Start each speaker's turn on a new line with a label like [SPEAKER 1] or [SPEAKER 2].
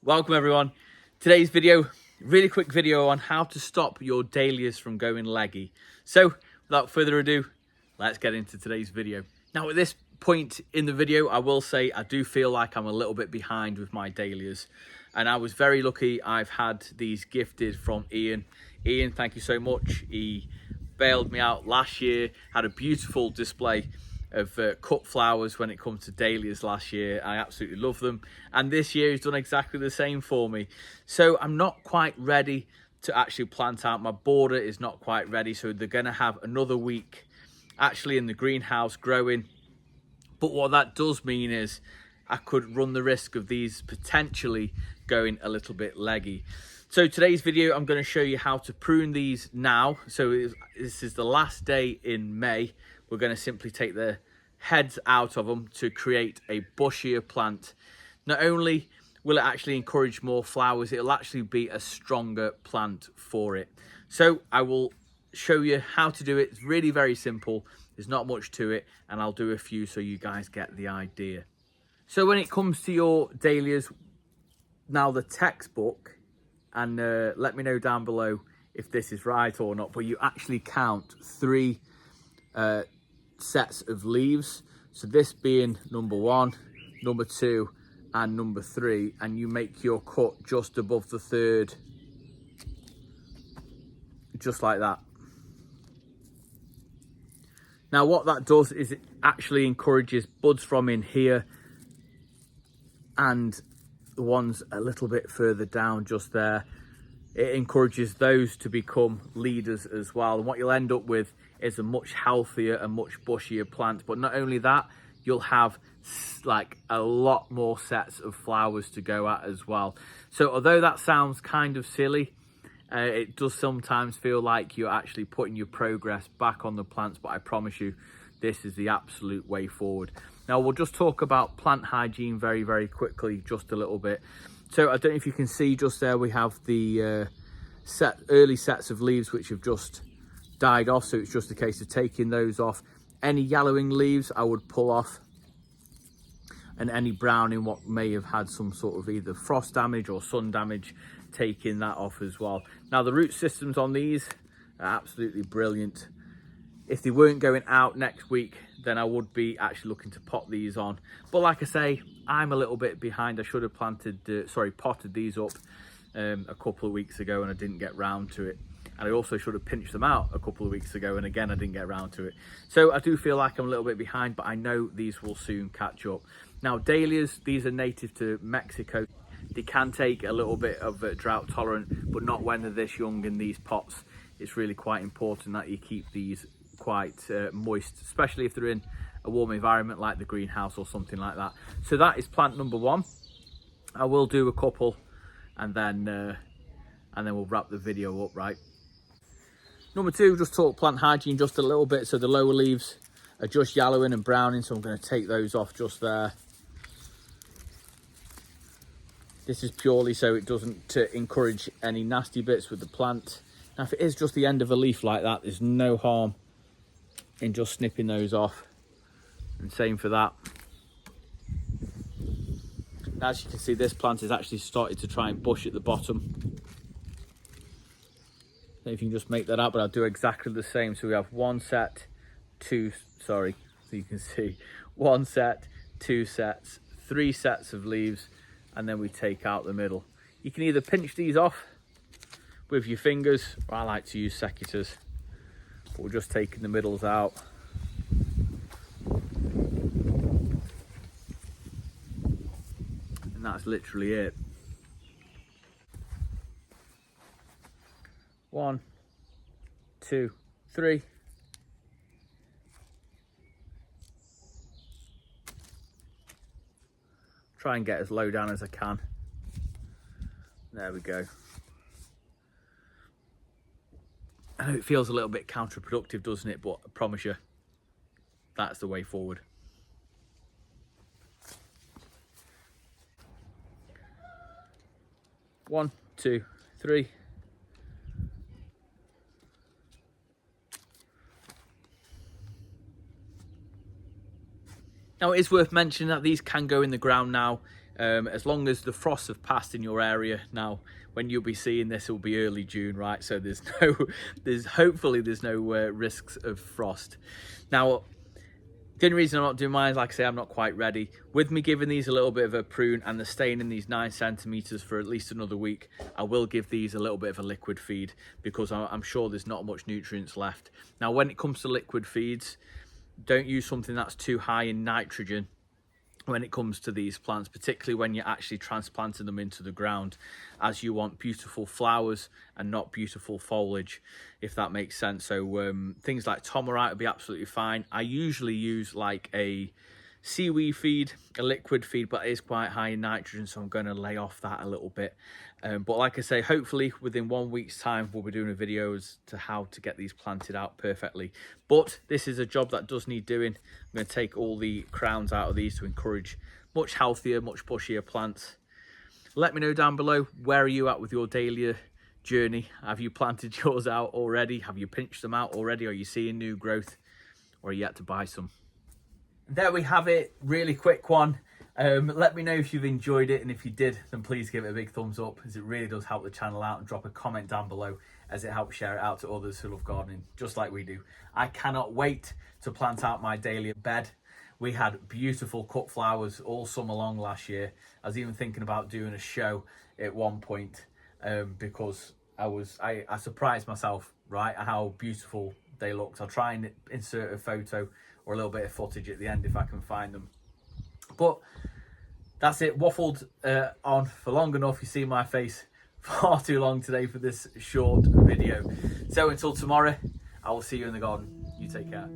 [SPEAKER 1] Welcome everyone. Today's video, really quick video on how to stop your dahlias from going leggy. So without further ado, let's get into today's video. Now at this point in the video, I will say I do feel like I'm a little bit behind with my dahlias. And I was very lucky. I've had these gifted from Ian. Ian, thank you so much. He bailed me out last year, had a beautiful display of cut flowers when it comes to dahlias last year. I absolutely love them, and this year he's done exactly the same for me. So I'm not quite ready to actually plant out. My border is not quite ready, so they're going to have another week actually in the greenhouse growing. But what that does mean is I could run the risk of these potentially going a little bit leggy. So today's video, I'm going to show you how to prune these now. So this is the last day in May. We're going to simply take the heads out of them to create a bushier plant. Not only will it actually encourage more flowers, it'll actually be a stronger plant for it. So I will show you how to do it. It's really very simple. There's not much to it, and I'll do a few so you guys get the idea. So when it comes to your dahlias, now the textbook, and let me know down below if this is right or not, but you actually count three sets of leaves. So this being number 1, number 2, and number 3, and you make your cut just above the third, just like that. Now what that does is it actually encourages buds from in here and the ones a little bit further down just there. It encourages those to become leaders as well, and what you'll end up with is a much healthier and much bushier plant. But not only that, you'll have like a lot more sets of flowers to go at as well. So although that sounds kind of silly, it does sometimes feel like you're actually putting your progress back on the plants, but I promise you this is the absolute way forward. Now we'll just talk about plant hygiene very, very quickly, just a little bit. So I don't know if you can see just there, we have the early sets of leaves which have just died off. So it's just a case of taking those off. Any yellowing leaves I would pull off, and any browning what may have had some sort of either frost damage or sun damage, taking that off as well. Now the root systems on these are absolutely brilliant. If they weren't going out next week, then I would be actually looking to pot these on. But like I say, I'm a little bit behind. I should have potted these up a couple of weeks ago, and I didn't get round to it. And I also should have pinched them out a couple of weeks ago, and again I didn't get around to it. So I do feel like I'm a little bit behind, but I know these will soon catch up. Now dahlias, these are native to Mexico. They can take a little bit of drought tolerant, but not when they're this young in these pots. It's really quite important that you keep these quite moist, especially if they're in a warm environment like the greenhouse or something like that. So that is plant number 1. I will do a couple, and then we'll wrap the video up, right? Number 2, just talk plant hygiene just a little bit. So the lower leaves are just yellowing and browning, so I'm going to take those off just there. This is purely so it doesn't encourage any nasty bits with the plant. Now if it is just the end of a leaf like that, there's no harm in just snipping those off, and same for that. Now, as you can see, this plant is actually started to try and bush at the bottom. So if you can just make that out, but I'll do exactly the same. So we have 1 set, 2, sorry, so you can see 1 set, 2 sets, 3 sets of leaves, and then we take out the middle. You can either pinch these off with your fingers, or I like to use secateurs. But we're just taking the middles out. And that's literally it. 1, 2, 3. Try and get as low down as I can. There we go. I know it feels a little bit counterproductive, doesn't it? But I promise you, that's the way forward. One, 2, 3. Now it is worth mentioning that these can go in the ground now as long as the frosts have passed in your area. Now, when you'll be seeing this, it will be early June, right? So hopefully there's no risks of frost. Now, the only reason I'm not doing mine is, like I say, I'm not quite ready. With me giving these a little bit of a prune and they're staying in these 9 centimeters for at least another week, I will give these a little bit of a liquid feed because I'm sure there's not much nutrients left. Now, when it comes to liquid feeds, don't use something that's too high in nitrogen when it comes to these plants, particularly when you're actually transplanting them into the ground, as you want beautiful flowers and not beautiful foliage, if that makes sense. So things like Tomarite would be absolutely fine. I usually use like a seaweed feed, a liquid feed, but it is quite high in nitrogen, so I'm going to lay off that a little bit. But like I say, hopefully within 1 week's time we'll be doing a video as to how to get these planted out perfectly. But this is a job that does need doing. I'm going to take all the crowns out of these to encourage much healthier, much bushier plants. Let me know down below, where are you at with your dahlia journey? Have you planted yours out already? Have you pinched them out already? Are you seeing new growth, or are you yet to buy some? There we have it, really quick one. Let me know if you've enjoyed it, and if you did, then please give it a big thumbs up, as it really does help the channel out, and drop a comment down below as it helps share it out to others who love gardening just like we do. I cannot wait to plant out my dahlia bed. We had beautiful cut flowers all summer long last year. I was even thinking about doing a show at one point because I surprised myself, right, at how beautiful they looked. I'll try and insert a photo or a little bit of footage at the end if I can find them. But that's it, waffled on for long enough. You see my face far too long today for this short video. So until tomorrow, I will see you in the garden. You take care.